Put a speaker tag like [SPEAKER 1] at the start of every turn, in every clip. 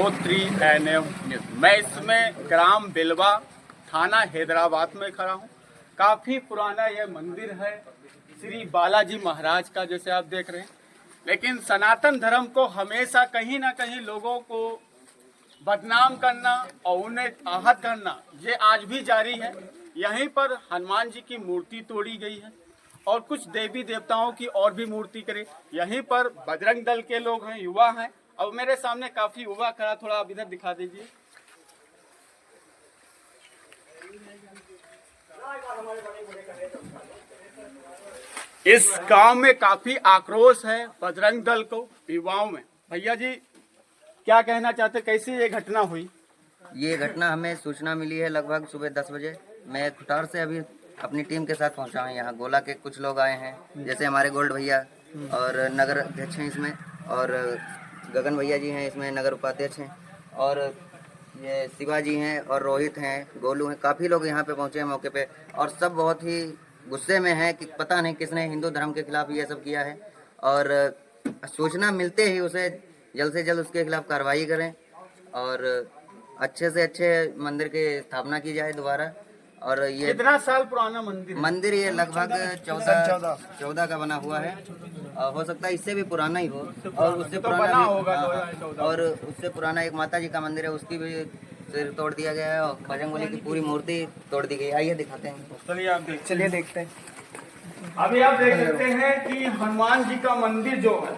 [SPEAKER 1] Gangotri NM news. मैं इसमें ग्राम बिलवा थाना हैदराबाद में खड़ा हूँ। काफ़ी पुराना यह मंदिर है श्री बालाजी महाराज का, जैसे आप देख रहे हैं। लेकिन सनातन धर्म को हमेशा कहीं ना कहीं लोगों को बदनाम करना और उन्हें आहत करना ये आज भी जारी है। यहीं पर हनुमान जी की मूर्ति तोड़ी गई है और कुछ देवी देवताओं की और भी मूर्ति करे। यहीं पर बजरंग दल के लोग हैं, युवा हैं। और मेरे सामने काफी युवा खड़ा, थोड़ा आप इधर दिखा दीजिए। इस गांव में काफी आक्रोश है बजरंग दल को, युवाओं में। भैया जी क्या कहना चाहते, कैसी ये घटना हुई?
[SPEAKER 2] ये घटना हमें सूचना मिली है लगभग सुबह 10 बजे। मैं खुटार से अभी अपनी टीम के साथ पहुंचा हूं। यहाँ गोला के कुछ लोग आए हैं, जैसे हमारे गोल्ड भैया और नगर अध्यक्ष हैं इसमें, और गगन भैया जी हैं इसमें नगर उपाध्यक्ष हैं, और ये शिवाजी हैं और रोहित हैं, गोलू हैं। काफ़ी लोग यहाँ पे पहुँचे हैं मौके पे, और सब बहुत ही गुस्से में हैं कि पता नहीं किसने हिंदू धर्म के खिलाफ ये सब किया है। और सूचना मिलते ही उसे जल्द से जल्द उसके खिलाफ कार्रवाई करें और अच्छे से अच्छे मंदिर की स्थापना की जाए दोबारा। और ये
[SPEAKER 1] कितना साल पुराना मंदिर
[SPEAKER 2] ये लगभग 14 का बना हुआ है। हो सकता है इससे भी पुराना ही हो, और उससे
[SPEAKER 1] तो
[SPEAKER 2] पुराना
[SPEAKER 1] बना
[SPEAKER 2] भी
[SPEAKER 1] होगा
[SPEAKER 2] हाँ,
[SPEAKER 1] 2014।
[SPEAKER 2] और उससे पुराना एक माता जी का मंदिर है, उसकी भी सिर तोड़ दिया गया है, और बजरंगबली की पूरी मूर्ति तोड़ दी गई। आइए दिखाते हैं।
[SPEAKER 1] चलिए देखते हैं। अभी आप देख सकते हैं कि हनुमान जी का मंदिर जो है,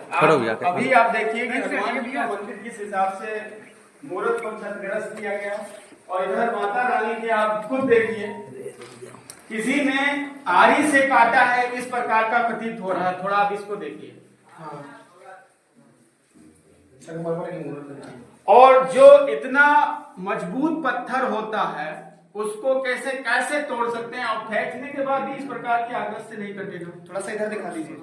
[SPEAKER 1] अभी आप देखिए कि हनुमान जी का मंदिर किस हिसाब से मुहूर्त पर क्षतिग्रस्त किया गया। और इधर माता रानी के आप खुद देखिए, किसी ने आरी से काटा है, इस प्रकार का प्रतीत हो रहा है। थोड़ा आप इसको देखिए। और जो इतना मजबूत पत्थर होता है उसको कैसे कैसे तोड़ सकते हैं, और फेंकने के बाद भी इस प्रकार की आदत से नहीं कटेगा। थोड़ा सा इधर दिखा दीजिए,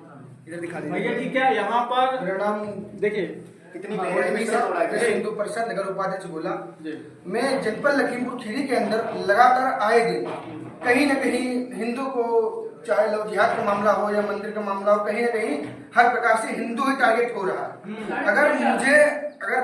[SPEAKER 1] इधर दिखा दीजिए भैया जी। क्या यहाँ पर परिणाम देखिए कितनी
[SPEAKER 3] हिंदू परिषद नगर उपाध्यक्ष बोला, मैं जनपद लखीमपुर खीरी के अंदर लगातार आए दिन कहीं न कहीं हिंदू को, चाहे लव जिहाद का मामला हो या मंदिर का मामला हो, कहीं न कहीं हर प्रकार से हिंदू ही टारगेट हो रहा है। अगर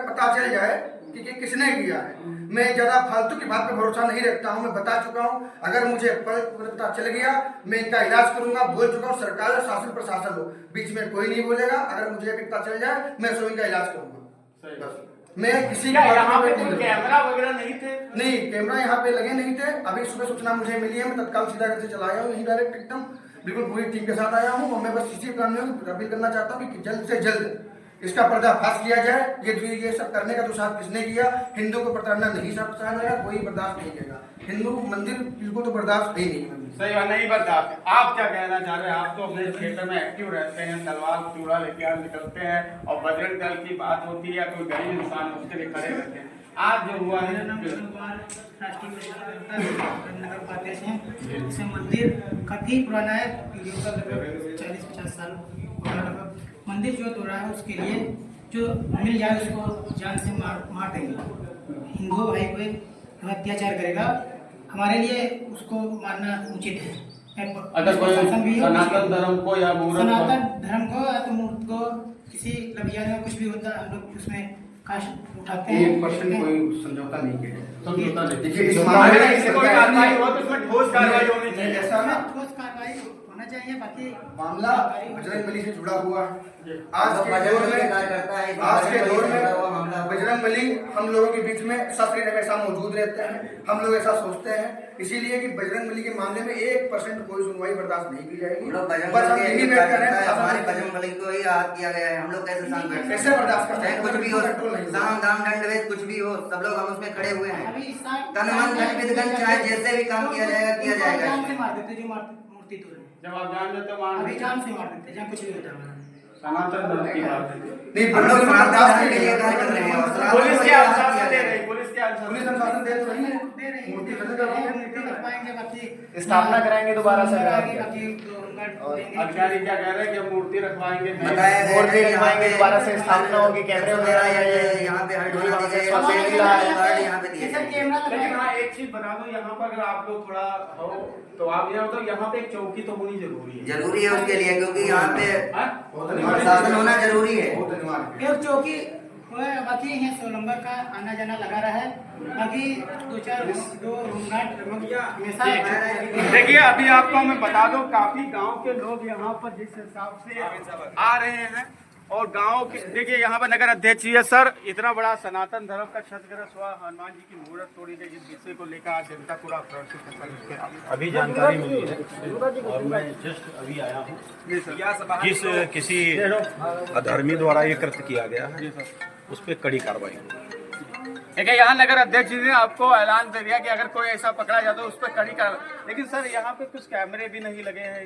[SPEAKER 3] पता चल जाए कि किसने किया है, मैं ज्यादा फालतू की बात पे भरोसा नहीं रखता हूं। मैं बता चुका हूं, अगर मुझे पता चल गया मैं इनका इलाज करूंगा। बोल चुका हूं, सरकार और शासन प्रशासन हो, बीच में कोई नहीं बोलेगा। अगर मुझे पता चल जाए मैं स्वयं का इलाज करूंगा। मैं किसी
[SPEAKER 1] यहाँ पे कोई कैमरा वगैरह नहीं थे?
[SPEAKER 3] नहीं, कैमरा यहाँ पे लगे नहीं थे। अभी सुबह सूचना मुझे मिली है, मैं तत्काल सीधा घर से चला आया हूँ, यही डायरेक्ट एकदम बिल्कुल पूरी टीम के साथ आया हूँ। और मैं बस इसी कारण अपील करना चाहता हूँ कि जल्द से जल्द इसका पर्दाफाश किया जाए। ये सब करने का दुस्साहस किसने किया? हिंदू को प्रताड़ना नहीं सहा जाएगा, कोई बर्दाश्त नहीं करेगा। हिंदू मंदिर बिल्कुल तो बर्दाश्त ही नहीं।
[SPEAKER 1] सही बात, नहीं बर्दाश्त। आप क्या कहना चाह रहे हैं? आप तो अपने क्षेत्र में एक्टिव रहते हैं, तलवार चूड़ा लेके आप निकलते हैं, और बजरंग दल की बात होती है या कोई गरीब इंसान उसके लिए खड़े रहते हैं। आज जो हुआ है
[SPEAKER 4] नगर उपाध्यक्ष हैं, इसमें मंदिर काफ़ी पुराना है, 40-50 साल पुराना। मंदिर जो तोड़ा है उसके लिए जो मिल जाए उसको जान से मार देंगे। हिंदू भाई को अत्याचार करेगा, हमारे लिए उसको मारना उचित है।
[SPEAKER 1] अगर कोई सनातन धर्म को या
[SPEAKER 4] सनातन धर्म को या तो मूर्त को किसी लबिया में कुछ भी होता है, हम लोग उसमें काश उठाते हैं।
[SPEAKER 3] 1% कोई समझौता नहीं किया,
[SPEAKER 1] समझौता नहीं। इस मामले में कोई कार्रवाई हो तो उसमें ठोस कार्रवाई होनी चाहिए।
[SPEAKER 3] ऐसा ना
[SPEAKER 4] ठोस कार्रवाई होना चाहिए। बाकी
[SPEAKER 3] मामला बजरंगबली से जुड़ा हुआ है। आज के दौर में बजरंगबली हम लोगों के बीच में सशरीर हमेशा मौजूद रहते हैं। हम लोग ऐसा सोचते हैं इसीलिए कि बजरंगबली के मामले में 1% कोई सुनवाई बर्दाश्त नहीं की जाएगी। बस हम यही वेट कर रहे हैं।
[SPEAKER 2] हमारे बजरंगबली को ही आहत किया गया है, हम लोग कैसे सहन कर
[SPEAKER 3] कैसे बर्दाश्त करते हैं?
[SPEAKER 2] कुछ भी हो, साम दाम दंड भेद कुछ भी हो, सब लोग हम उसमें खड़े हुए हैं। तन मन धन विदगन, चाहे जैसे भी काम किया जाएगा किया जाएगा।
[SPEAKER 4] जान से मार देते जो मूर्ति तोड़,
[SPEAKER 1] जब आप जान लेते हो
[SPEAKER 4] अभी जान से मार देते जहाँ कुछ भी होता है।
[SPEAKER 1] सनातन धर्म की बात है।
[SPEAKER 3] नहीं,
[SPEAKER 2] हम लोग बर्दाश्त के लिए कार्य कर रहे हैं, और
[SPEAKER 1] पुलिस के अनुशासन दे रही, पुलिस के
[SPEAKER 3] पुलिस
[SPEAKER 1] अनुशासन
[SPEAKER 3] अनुशासन दे तो रही है।
[SPEAKER 4] मूर्ति रखवाएंगे, बाकी
[SPEAKER 3] स्थापना कराएंगे दोबारा से।
[SPEAKER 1] और अधिकारी क्या कह रहे हैं कि मूर्ति रखवाएंगे,
[SPEAKER 3] मूर्ति रखवाएंगे, दोबारा से स्थापना होगी, कैमरे वगैरह
[SPEAKER 2] यहाँ पे हर यहाँ पे दिए गए।
[SPEAKER 1] लेकिन हाँ एक चीज बता दो, यहाँ पर अगर आप लोग थोड़ा हो तो आप ये तो यहाँ पे एक चौकी तो होनी जरूरी है।
[SPEAKER 2] जरूरी है उसके लिए, क्योंकि यहाँ पे प्रशासन होना जरूरी है।
[SPEAKER 4] एक चौकी वह बाकी है 100 नंबर का आना जाना लगा रहा है। बाकी दो होमगार्ड हमेशा
[SPEAKER 1] देखिए अभी आपको मैं बता दूं, काफी गांव के लोग यहाँ पर जिस हिसाब से आ रहे हैं और गांव के देखिए यहाँ पर नगर अध्यक्ष जी है। सर, इतना बड़ा सनातन धर्म का क्षतग्रस्त हुआ, हनुमान जी की मूर्त तोड़ी गई, इस विषय को लेकर आज जनता पूरा प्रदर्शित है।
[SPEAKER 5] अभी जानकारी मिली है और मैं जस्ट अभी आया हूँ। जिस किसी अधर्मी द्वारा ये कृत्य किया गया है उस पर कड़ी कार्रवाई होगी।
[SPEAKER 1] देखिए यहाँ नगर अध्यक्ष जी ने आपको ऐलान दे दिया कि अगर कोई ऐसा पकड़ा जाता है उस पर कड़ी कार्रवाई। लेकिन सर यहाँ पे कुछ कैमरे भी नहीं लगे हैं।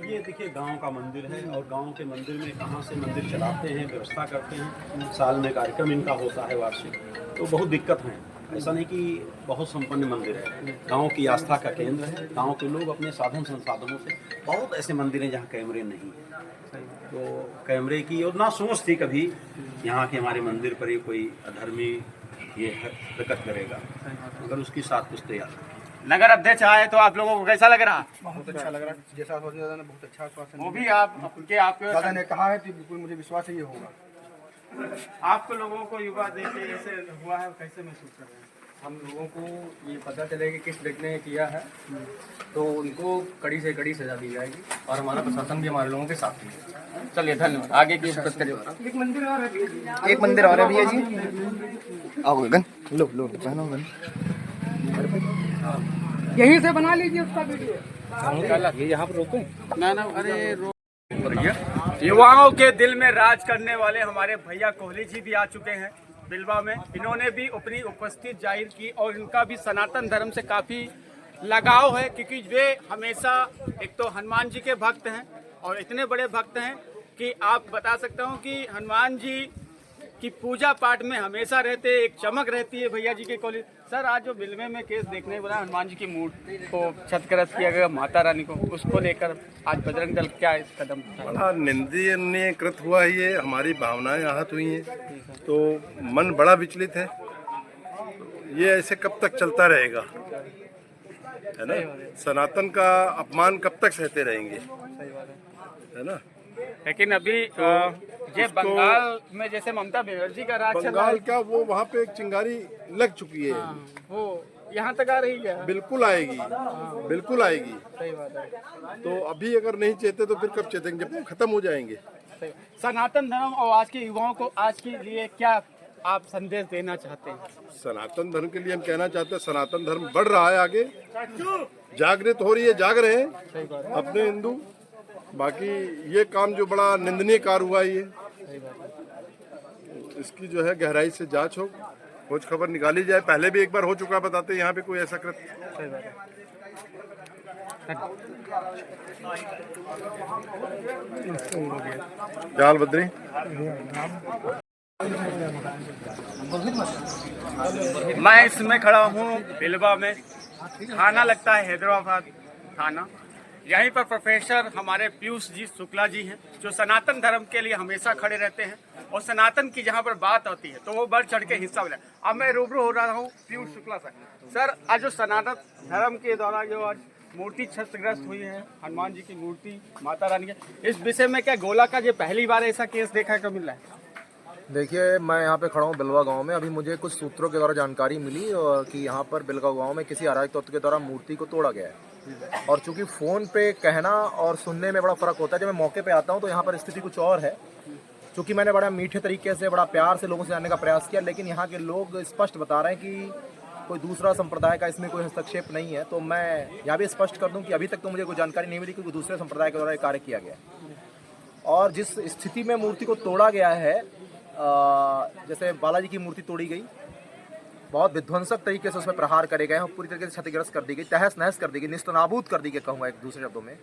[SPEAKER 5] ये देखिए गांव का मंदिर है और गांव के मंदिर में कहाँ से मंदिर चलाते हैं, व्यवस्था करते हैं, साल में कार्यक्रम इनका होता है वार्षिक, तो बहुत दिक्कत है। ऐसा नहीं कि बहुत संपन्न मंदिर है, गांव की आस्था का केंद्र है। गांव के लोग अपने साधन संसाधनों से, बहुत ऐसे मंदिर हैं जहाँ कैमरे नहीं है, तो कैमरे की और ना सोच थी कभी यहाँ के हमारे मंदिर पर ही कोई अधर्मी ये हरकत करेगा, अगर उसकी साथ कुछ तैयार।
[SPEAKER 1] नगर अध्यक्ष आए तो आप लोगों को कैसा लग रहा?
[SPEAKER 3] बहुत अच्छा लग रहा है, जैसा आश्वासन दादा ने बहुत अच्छा आश्वासन
[SPEAKER 1] वो
[SPEAKER 3] दिया।
[SPEAKER 1] भी आपके
[SPEAKER 3] दादा ने कहा है तो बिल्कुल मुझे विश्वास है ये होगा।
[SPEAKER 1] आपको लोगों को युवा देख के ऐसे हुआ है, कैसे महसूस कर रहे हैं?
[SPEAKER 6] हम लोगों को ये पता चले कि किस व्यक्ति ने किया है तो उनको कड़ी से कड़ी सजा दी जाएगी और हमारा प्रशासन भी हमारे लोगों के साथ है।
[SPEAKER 1] चलिए धन्यवाद। आगे की बात करिए।
[SPEAKER 3] एक मंदिर और है भैया जी। आओ गन, लो पहनो गन, यहीं से बना लीजिए उसका वीडियो।
[SPEAKER 6] ये यहाँ पर रोको
[SPEAKER 1] ना अरे युवाओं के दिल में राज करने वाले हमारे भैया कोहली जी भी आ चुके हैं बिलवा में। इन्होंने भी अपनी उपस्थिति जाहिर की और इनका भी सनातन धर्म से काफ़ी लगाव है, क्योंकि वे हमेशा एक तो हनुमान जी के भक्त हैं और इतने बड़े भक्त हैं कि आप बता सकता हूँ कि हनुमान जी की पूजा पाठ में हमेशा रहते, एक चमक रहती है भैया जी के कोहली। सर, आज जो बिलवे में केस देखने को मिला, हनुमान जी की मूर्ति को क्षतग्रस्त किया गया, माता रानी को, उसको लेकर आज बजरंग दल क्या इस कदम उठाया?
[SPEAKER 7] बड़ा निंदनीय कृत हुआ है, ये हमारी भावनाएं आहत हुई हैं, तो मन बड़ा विचलित है। ये ऐसे कब तक चलता रहेगा, है ना? सनातन का अपमान कब तक सहते रहेंगे, है ना?
[SPEAKER 1] लेकिन अभी ये बंगाल में जैसे ममता बनर्जी का राज चल रहा
[SPEAKER 7] बंगाल
[SPEAKER 1] है,
[SPEAKER 7] का वो वहाँ पे एक चिंगारी लग चुकी है,
[SPEAKER 1] वो यहाँ तक आ रही है।
[SPEAKER 7] बिल्कुल आएगी, बिल्कुल आएगी।
[SPEAKER 1] सही बात है।
[SPEAKER 7] तो अभी अगर नहीं चेते तो फिर कब चेतेंगे, जब खत्म हो जाएंगे।
[SPEAKER 1] सही। सनातन धर्म और आज के युवाओं को आज के लिए क्या आप संदेश देना चाहते हैं?
[SPEAKER 7] सनातन धर्म के लिए हम कहना चाहते हैं, सनातन धर्म बढ़ रहा है आगे, जागृत हो रही है, जाग रहे हैं अपने हिंदू। बाकी ये काम जो बड़ा निंदनीय कार्य हुआ है, ये इसकी जो है गहराई से जांच हो, खोज खबर निकाली जाए। पहले भी एक बार हो चुका, बताते यहाँ पे कोई ऐसा कृत्य। जाल बद्री
[SPEAKER 1] मैं इसमें खड़ा हूँ बिलवा में, थाना लगता है हैदराबाद थाना। यहीं पर प्रोफेसर हमारे पीयूष जी शुक्ला जी हैं, जो सनातन धर्म के लिए हमेशा खड़े रहते हैं और सनातन की जहाँ पर बात आती है तो वो बढ़ चढ़ के हिस्सा ले। अब मैं रूबरू हो रहा हूँ पीयूष शुक्ला सर। सर, आज जो सनातन धर्म के द्वारा जो आज मूर्ति क्षतिग्रस्त हुई है, हनुमान जी की मूर्ति, माता रानी की, इस विषय में क्या गोला का ये पहली बार ऐसा केस देखा को मिल रहा है?
[SPEAKER 8] देखिए, मैं यहाँ पे खड़ा हूँ बिलवा गांव में। अभी मुझे कुछ सूत्रों के द्वारा जानकारी मिली और कि यहाँ पर बिलवा गांव में किसी अराजक तत्व के द्वारा मूर्ति को तोड़ा गया है। और चूंकि फ़ोन पे कहना और सुनने में बड़ा फ़र्क होता है, जब मैं मौके पे आता हूँ तो यहाँ पर स्थिति कुछ और है। चूँकि मैंने बड़ा मीठे तरीके से, बड़ा प्यार से लोगों से जानने का प्रयास किया, लेकिन यहाँ के लोग स्पष्ट बता रहे हैं कि कोई दूसरा संप्रदाय का इसमें कोई हस्तक्षेप नहीं है। तो मैं यहाँ भी स्पष्ट कर दूँ कि अभी तक तो मुझे कोई जानकारी नहीं मिली कि कोई दूसरे संप्रदाय के द्वारा ये कार्य किया गया। और जिस स्थिति में मूर्ति को तोड़ा गया है, जैसे बालाजी की मूर्ति तोड़ी गई, बहुत विध्वंसक तरीके से उसमें प्रहार करे गए हैं, पूरी तरीके से क्षतिग्रस्त कर दी गई, तहस नहस कर दी गई, निस्तनाबूद कर दी गई, कहूँगा एक दूसरे शब्दों में।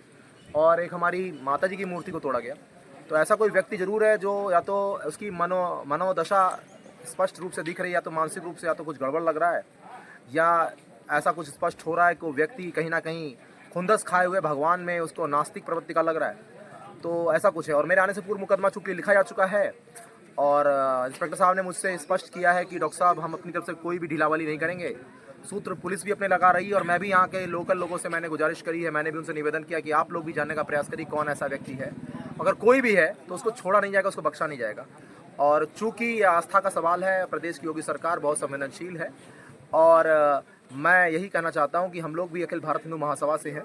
[SPEAKER 8] और एक हमारी माता जी की मूर्ति को तोड़ा गया। तो ऐसा कोई व्यक्ति जरूर है जो या तो उसकी मनोदशा स्पष्ट रूप से दिख रही है, या तो मानसिक रूप से या तो कुछ गड़बड़ लग रहा है, या ऐसा कुछ स्पष्ट हो रहा है कि व्यक्ति कहीं ना कहीं खुंदस खाए हुए भगवान में उसको नास्तिक प्रवृत्ति का लग रहा है। तो ऐसा कुछ है। और मेरे आने से पूर्व मुकदमा चूंकि लिखा जा चुका है और इंस्पेक्टर साहब ने मुझसे स्पष्ट किया है कि डॉक्टर साहब, हम अपनी तरफ से कोई भी ढीलावाली नहीं करेंगे। सूत्र पुलिस भी अपने लगा रही है और मैं भी यहाँ के लोकल लोगों से मैंने गुजारिश करी है, मैंने भी उनसे निवेदन किया कि आप लोग भी जानने का प्रयास करिए कौन ऐसा व्यक्ति है। अगर कोई भी है तो उसको छोड़ा नहीं जाएगा, उसको बख्शा नहीं जाएगा। और चूंकि ये आस्था का सवाल है, प्रदेश की योगी सरकार बहुत संवेदनशील है और मैं यही कहना चाहता हूं कि हम लोग भी अखिल भारत हिंदू महासभा से हैं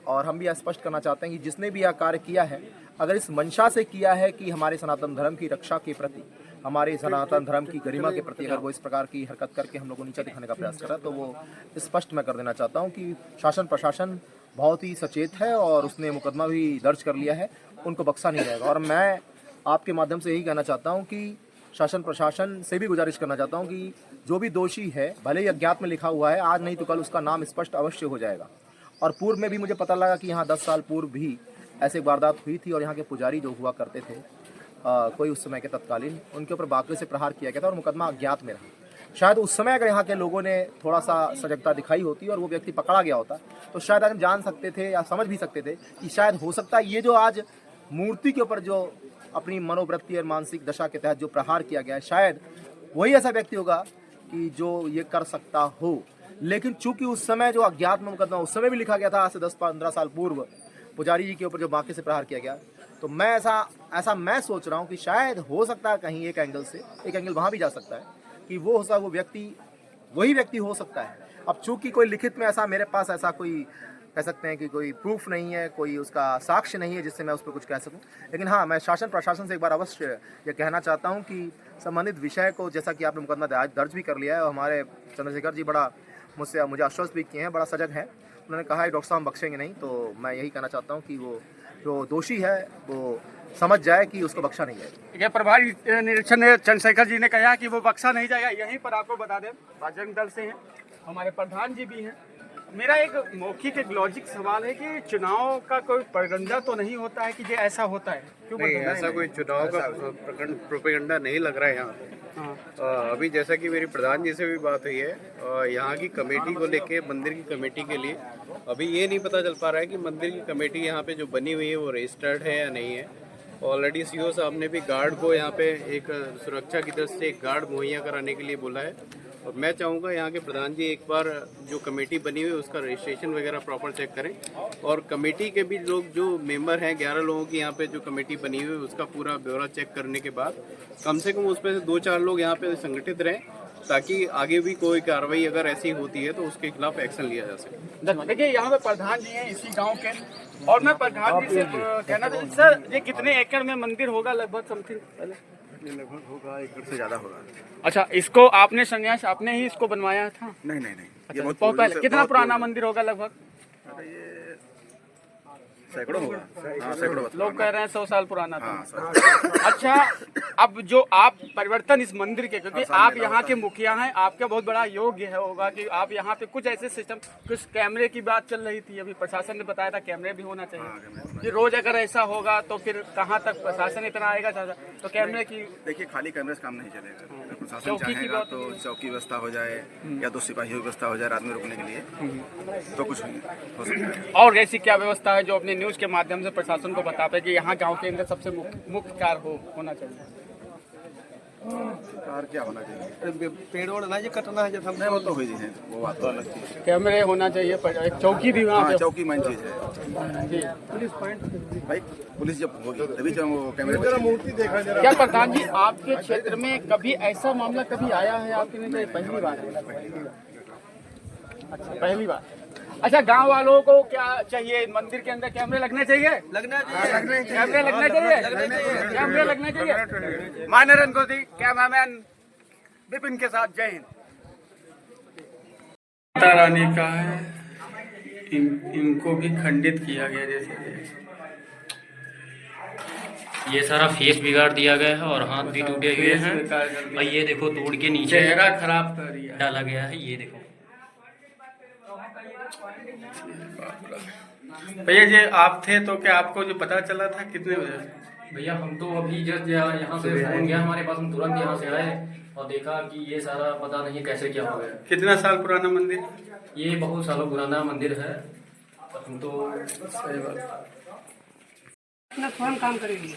[SPEAKER 8] और हम भी यह स्पष्ट करना चाहते हैं कि जिसने भी यह कार्य किया है, अगर इस मंशा से किया है कि हमारे सनातन धर्म की रक्षा के प्रति, हमारे सनातन धर्म की गरिमा के प्रति अगर वो इस प्रकार की हरकत करके हम लोगों को नीचा दिखाने का प्रयास कर रहा है, तो वो स्पष्ट मैं कर देना चाहता हूँ कि शासन प्रशासन बहुत ही सचेत है और उसने मुकदमा भी दर्ज कर लिया है, उनको बख्शा नहीं जाएगा। और मैं आपके माध्यम से यही कहना चाहता हूँ कि शासन प्रशासन से भी गुजारिश करना चाहता हूँ कि जो भी दोषी है, भले ही अज्ञात में लिखा हुआ है, आज नहीं तो कल उसका नाम स्पष्ट अवश्य हो जाएगा। और पूर्व में भी मुझे पता लगा कि यहाँ 10 साल पूर्व भी ऐसे वारदात हुई थी और यहाँ के पुजारी जो हुआ करते थे कोई उस समय के तत्कालीन, उनके ऊपर बाकरे से प्रहार किया गया था और मुकदमा अज्ञात में रहा। शायद उस समय अगर यहाँ के लोगों ने थोड़ा सा सजगता दिखाई होती और वो व्यक्ति पकड़ा गया होता तो शायद हम जान सकते थे या समझ भी सकते थे कि शायद हो सकता है ये जो आज मूर्ति के ऊपर जो अपनी मनोवृत्ति और मानसिक दशा के तहत जो प्रहार किया गया है, शायद वही ऐसा व्यक्ति होगा कि जो ये कर सकता हो। लेकिन चूंकि उस समय जो अज्ञात में मुकदमा उस समय भी लिखा गया था, आज से 10-15 साल पूर्व पुजारी जी के ऊपर जो बाकी से प्रहार किया गया, तो मैं ऐसा मैं सोच रहा हूँ कि शायद हो सकता है कहीं एक एंगल वहाँ भी जा सकता है कि वो व्यक्ति वही व्यक्ति हो सकता है। अब चूंकि कोई लिखित में ऐसा मेरे पास ऐसा कोई कह सकते हैं कि कोई प्रूफ नहीं है, कोई उसका साक्ष्य नहीं है जिससे मैं उस पर कुछ कह सकूं, लेकिन हाँ, मैं शासन प्रशासन से एक बार अवश्य ये कहना चाहता हूं कि संबंधित विषय को, जैसा कि आपने मुकदमा दर्ज भी कर लिया है और हमारे चंद्रशेखर जी बड़ा मुझे आश्वस्त भी किए हैं, बड़ा सजग हैं। उन्होंने कहा है डॉक्टर साहब हम बख्शेंगे नहीं, तो मैं यही कहना चाहता हूँ कि वो जो दोषी है वो समझ जाए कि उसको बख्शा नहीं जाएगा।
[SPEAKER 1] ये प्रभारी निरीक्षण चंद्रशेखर जी ने कहा कि वो बख्शा नहीं जाएगा। यहीं पर आपको बता दें, बजरंग दल से हैं, हमारे प्रधान जी भी हैं। मेरा एक मौखिक एक लॉजिक सवाल है कि चुनाव का कोई प्रोपेगेंडा तो नहीं होता है कि ये ऐसा होता है? क्यों
[SPEAKER 9] नहीं, ऐसा कोई चुनाव का प्रोपेगेंडा नहीं लग रहा है यहाँ पे। अभी जैसा कि मेरी प्रधान जी से भी बात हुई है, यहाँ की कमेटी को लेके, मंदिर की कमेटी के लिए अभी ये नहीं पता चल पा रहा है कि मंदिर की कमेटी यहाँ पे जो बनी हुई है वो रजिस्टर्ड है या नहीं है। ऑलरेडी सीओ साहब ने भी गार्ड को यहाँ पे एक सुरक्षा की तरफ से एक गार्ड मुहैया कराने के लिए बोला है। और मैं चाहूँगा यहाँ के प्रधान जी एक बार जो कमेटी बनी हुई है उसका रजिस्ट्रेशन वगैरह प्रॉपर चेक करें और कमेटी के भी लोग जो मेंबर हैं, 11 लोगों की यहाँ पे जो कमेटी बनी हुई है उसका पूरा ब्यौरा चेक करने के बाद कम से कम उसमें से 2-4 लोग यहाँ पे संगठित रहें, ताकि आगे भी कोई कार्रवाई अगर ऐसी होती है तो उसके खिलाफ एक्शन लिया जा सके।
[SPEAKER 1] धन्यवाद। देखिए यहाँ पे प्रधान जी हैं इसी गांव के, और मैं प्रधान जी से कहना चाहूँ सर, ये कितने एकड़ में मंदिर होगा लगभग? समथिंग
[SPEAKER 10] लगभग होगा 1 एकड़ से ज्यादा होगा।
[SPEAKER 1] अच्छा, इसको आपने संन्यास आपने ही इसको बनवाया था?
[SPEAKER 10] नहीं।
[SPEAKER 1] अच्छा, बहुत पहले। कितना पुराना मंदिर होगा लगभग?
[SPEAKER 10] सैकड़ों होगा। हाँ, सैकड़ों।
[SPEAKER 1] लोग कह रहे हैं 100 साल पुराना था। अच्छा, अब जो आप परिवर्तन इस मंदिर के, क्योंकि आप यहाँ के मुखिया हैं, आपका बहुत बड़ा योग्य है होगा कि आप यहाँ पे कुछ ऐसे सिस्टम, कुछ कैमरे की बात चल रही थी, अभी प्रशासन ने बताया था कैमरे भी होना चाहिए कि रोज अगर ऐसा होगा तो फिर कहाँ तक प्रशासन इतना आएगा, तो कैमरे की।
[SPEAKER 10] देखिए, खाली कैमरे से काम नहीं चलेगा। अगर प्रशासन चाहेगा तो चौकी व्यवस्था हो जाए या 2 सिपाहियों की व्यवस्था हो जाए रात में रुकने के लिए, तो कुछ हो सकता है।
[SPEAKER 1] और ऐसी क्या व्यवस्था है जो अपने न्यूज के माध्यम से प्रशासन को बता पाए कि यहाँ गांव के अंदर सबसे मुख्य कार्य होना चाहिए?
[SPEAKER 10] कार क्या होना चाहिए?
[SPEAKER 6] पेड़ ओड़ ना कटना है, जब
[SPEAKER 10] नहीं, वो तो हुई है, वो बात तो अलग थी।
[SPEAKER 1] कैमरे होना चाहिए, एक चौकी भी वहाँ पे।
[SPEAKER 10] चौकी मेन चीज है
[SPEAKER 1] जी।
[SPEAKER 10] पुलिस पॉइंट भाई, पुलिस जब होगी तभी जब वो कैमरे मूर्ति देखा जाए।
[SPEAKER 1] क्या प्रधान जी आपके क्षेत्र में कभी ऐसा मामला कभी आया है आपके? नहीं, पहली बार है। अच्छा, पहली बार। अच्छा, गांव वालों को क्या चाहिए? मंदिर के अंदर कैमरे लगने चाहिए? कैमरे लगने चाहिए। मान्य रंगोती कैमरामैन विपिन के साथ, जय हिंद। माता रानी का है, इनको भी खंडित किया गया। जैसे
[SPEAKER 11] ये सारा फेस बिगाड़ दिया गया है और हाथ भी टूटे हुए हैं और ये देखो तोड़ के नीचे
[SPEAKER 1] चेहरा खराब कर दिया
[SPEAKER 11] डाला गया है। ये देखो
[SPEAKER 1] भैया, ये आप थे तो क्या आपको जो पता चला था कितने बजे?
[SPEAKER 11] भैया, हम तो अभी जस्ट यहाँ से फोन गया हमारे पास, हम तुरंत यहाँ से आए और देखा कि ये सारा पता नहीं कैसे क्या हो गया।
[SPEAKER 1] कितना साल पुराना मंदिर?
[SPEAKER 11] ये बहुत सालों पुराना मंदिर है। हम तो
[SPEAKER 1] सही बात।
[SPEAKER 4] अपना फोन काम करेगी।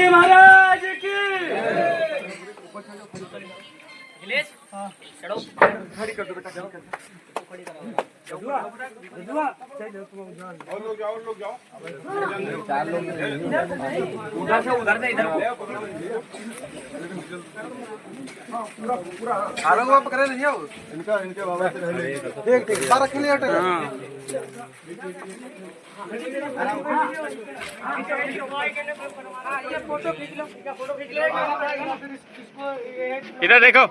[SPEAKER 1] महाराज की खड़ी कर दो बेटा, खड़ी कर दो। इधर देखो।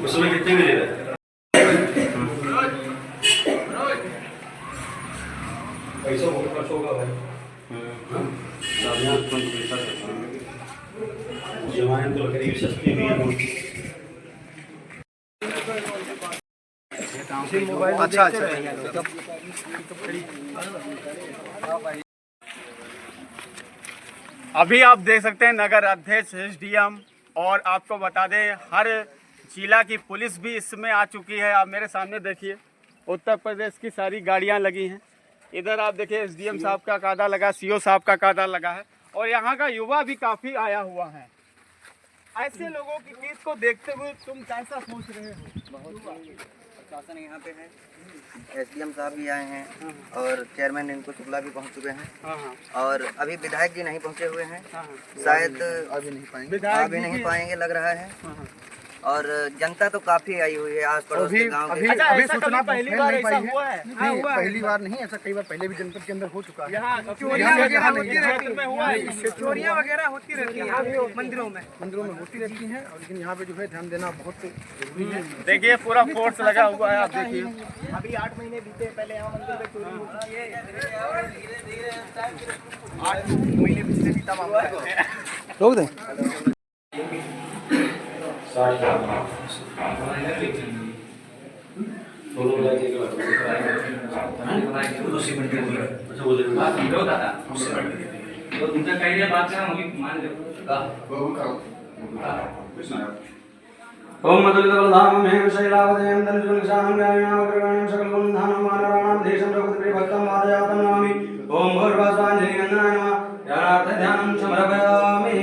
[SPEAKER 5] उसमें कितने मिले थे? पैसा बहुत खर्च होगा भाई। जमाइन तो करीब सस्ती भी है।
[SPEAKER 1] अच्छा। अभी आप देख सकते हैं नगर अध्यक्ष, एसडीएम और आपको बता दें हर जिला की पुलिस भी इसमें आ चुकी है। आप मेरे सामने देखिए उत्तर प्रदेश की सारी गाड़ियां लगी हैं। इधर आप देखिए एसडीएम साहब का कादा लगा, सीओ साहब का कादा लगा है और यहाँ का युवा भी काफ़ी आया हुआ है। ऐसे लोगों की चीज को देखते हुए तुम कैसा सोच रहे हो?
[SPEAKER 2] प्रशासन यहाँ पे है, एसडीएम साहब भी आए हैं और चेयरमैन रिंकू शुक्ला भी पहुँच चुके हैं और अभी विधायक जी नहीं पहुँचे हुए हैं, शायद अभी नहीं पाएंगे लग रहा है। और जनता तो काफी आई हुई है आस पड़ोस के गाँव के।
[SPEAKER 3] अभी सूचना पहली बार ऐसा हुआ है? नहीं, पहली बार नहीं, ऐसा कई बार पहले भी जनपद के अंदर हो चुका है। चोरियां वगैरह होती रहती हैं मंदिरों में होती रहती हैं, और लेकिन यहाँ पे जो है ध्यान देना बहुत जरूरी है।
[SPEAKER 1] देखिए पूरा फोर्स लगा हुआ है, आप देखिए।
[SPEAKER 3] अभी 8 महीने बीते पहले यहाँ मंदिर में चोरी होती है, 8 महीने पिछले बीता मामला है। रोक दें।
[SPEAKER 11] ओम मधुलितबलधाम में शैलावदेयं तनुजुनिशां व्यायामग्रगणं सकलगुणधानं मानराणां देशं रघुपतिभक्तं वादयातं नमामि। ओम भूर्भुवस्वाञ्जलिगन्धनाय नमः। ध्यानार्थध्यानं समर्पयामि।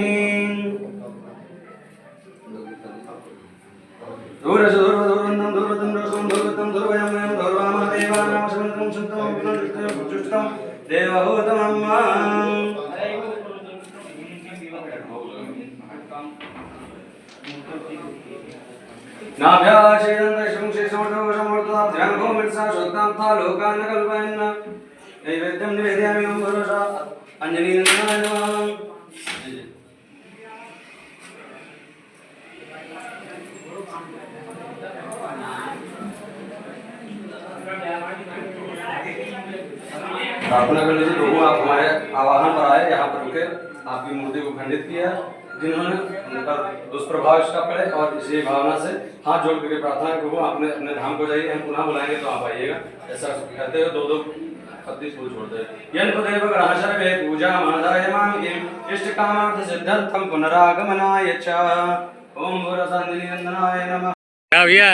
[SPEAKER 11] दूरसदूरवदूरवन्दं दूरवतं रोषं दूरवतं दूरवयं वयं दूरवामः देवानां शिवन्तं शुद्धं विपुलं देवहूतमं नैवेद्यं निवेदयामि। ओम भरोसा अंजलिनन्दनाय नमः। प्रार्थना कर लीजिए लोगों, आप हमारे आवाहन पर आए, यहाँ पर रुके, आपकी मूर्ति को खंडित किया जिन्होंने उनका दुष्प्रभाव इसका पड़े, और इसी भावना से हाथ जोड़ करके प्रार्थना करो आपने अपने धाम को जाइए। हम पुनः बुलाएंगे तो आप आइएगा। ऐसा कहते हुए 2-2 पत्नी फूल छोड़ दे। यन्पदेव ग्रहशर्वे पूजा मादायमामिं इष्ट कामार्थ सिद्ध्यर्थं पुनरागमनाय च। ओम भूरसान्दिनन्दनाय नमः।
[SPEAKER 1] क्या भैया